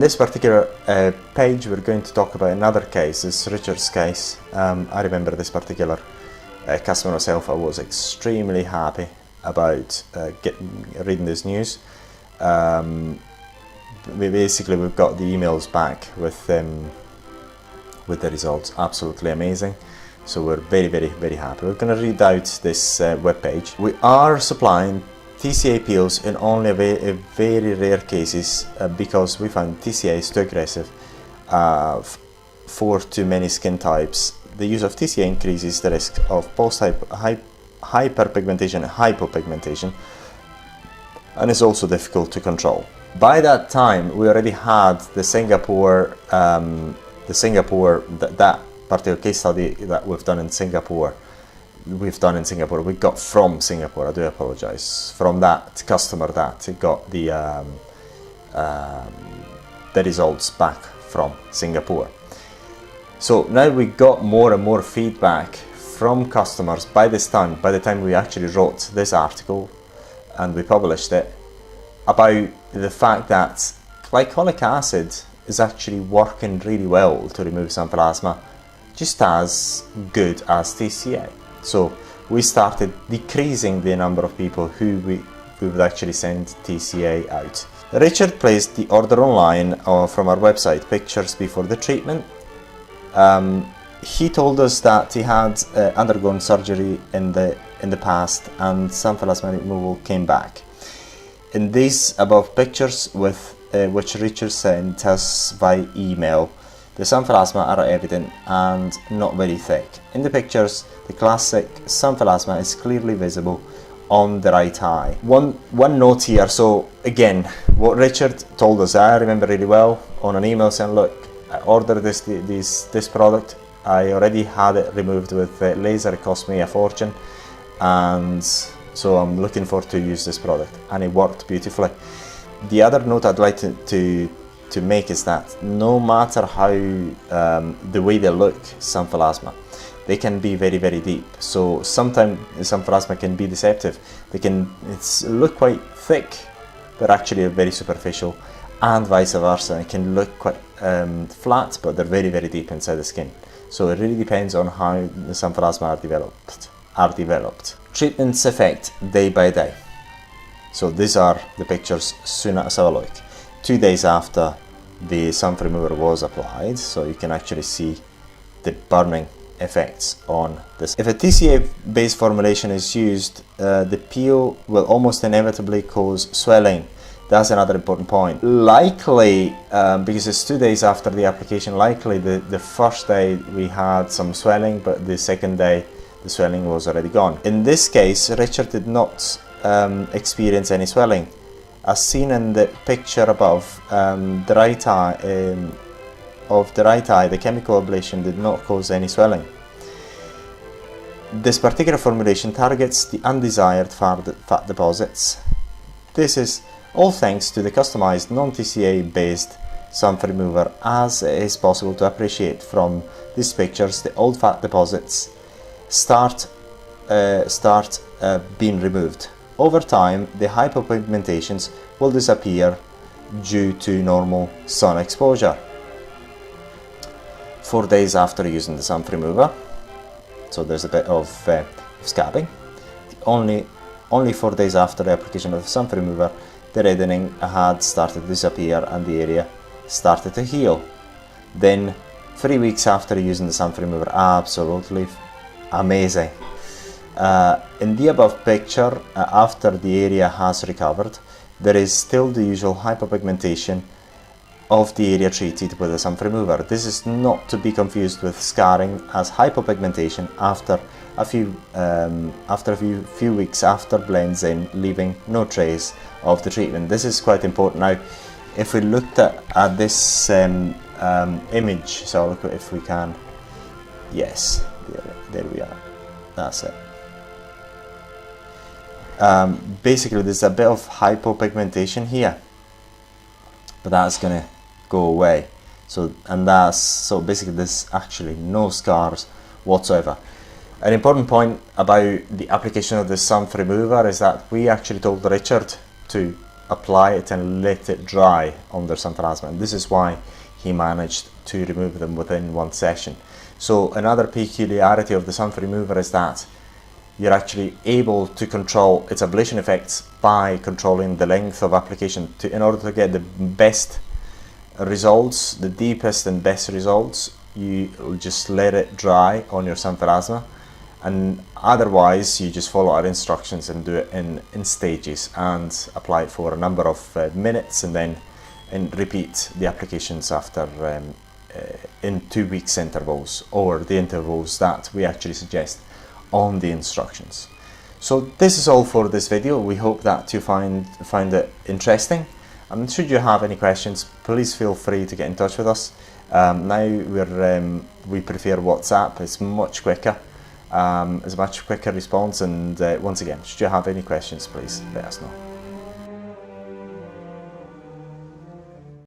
This particular page we're going to talk about another case, this is Richard's case. I remember this particular customer myself. I was extremely happy about reading this news. We've got the emails back with the results, absolutely amazing. So we're very happy. We're going to read out this web page. We are supplying TCA peels in only a very rare cases because we found TCA is too aggressive for too many skin types. The use of TCA increases the risk of post-hyperpigmentation and hypopigmentation, and is also difficult to control. By that time, we already had the Singapore, that particular case study that we've done in Singapore. We got from Singapore, I do apologize, from that customer that got the results back from Singapore. So now we got more and more feedback from customers by the time we actually wrote this article and we published it, about the fact that glycolic acid is actually working really well to remove Xanthelasma, just as good as TCA. So we started decreasing the number of people who we would actually send TCA out. Richard placed the order online from our website, pictures before the treatment. He told us that he had undergone surgery in the past and Xanthelasma removal came back. In these above pictures, which Richard sent us by email, the Xanthelasma are evident and not very thick. In the pictures, the classic Xanthelasma is clearly visible on the right eye. One note here, so again, what Richard told us, I remember really well, on an email saying, look, I ordered this product, I already had it removed with laser, it cost me a fortune, and so I'm looking forward to use this product, and it worked beautifully. The other note I'd like to make is that no matter how the way they look, Xanthelasma, they can be very deep. So sometimes Xanthelasma can be deceptive. They can look quite thick, but actually very superficial, and vice versa. It can look quite flat, but they're very deep inside the skin. So it really depends on how the Xanthelasma are developed. Treatment's effect day by day. So these are the pictures. Soon as have a look. 2 days after the xanth remover was applied, so you can actually see the burning effects on this. If a TCA based formulation is used, the peel will almost inevitably cause swelling. That's another important point. Likely, because it's 2 days after the application, likely the first day we had some swelling, but the second day the swelling was already gone. In this case, Richard did not experience any swelling. As seen in the picture above, the right eye, the chemical ablation did not cause any swelling. This particular formulation targets the undesired fat deposits. This is all thanks to the customized non-TCA based xanth remover. As it is possible to appreciate from these pictures, the old fat deposits start being removed. Over time, the hypopigmentations will disappear due to normal sun exposure. 4 days after using the xanth remover, so there's a bit of scabbing. Only 4 days after the application of the xanth remover, the reddening had started to disappear and the area started to heal. Then 3 weeks after using the xanth remover, absolutely amazing. In the above picture, after the area has recovered, there is still the usual hypopigmentation of the area treated with a xanth remover. This is not to be confused with scarring, as hypopigmentation after a few weeks after blends in, leaving no trace of the treatment. This is quite important. Now, if we looked at this image, so look if we can, yes, there we are, that's it. Basically there's a bit of hypopigmentation here, but that's gonna go away. So basically there's actually no scars whatsoever. An important point about the application of the xanth remover is that we actually told Richard to apply it and let it dry on their Xanthelasma, and this is why he managed to remove them within one session. So another peculiarity of the xanth remover is that you're actually able to control its ablation effects by controlling the length of application in order to get the best results, the deepest and best results. You just let it dry on your Xanthelasma, and otherwise you just follow our instructions and do it in stages and apply it for a number of minutes, and then repeat the applications after in 2 weeks intervals, or the intervals that we actually suggest on the instructions. So this is all for this video. We hope that you find it interesting, and should you have any questions, please feel free to get in touch with us. Now we prefer WhatsApp. It's much quicker. It's a much quicker response, and once again, should you have any questions, please let us know.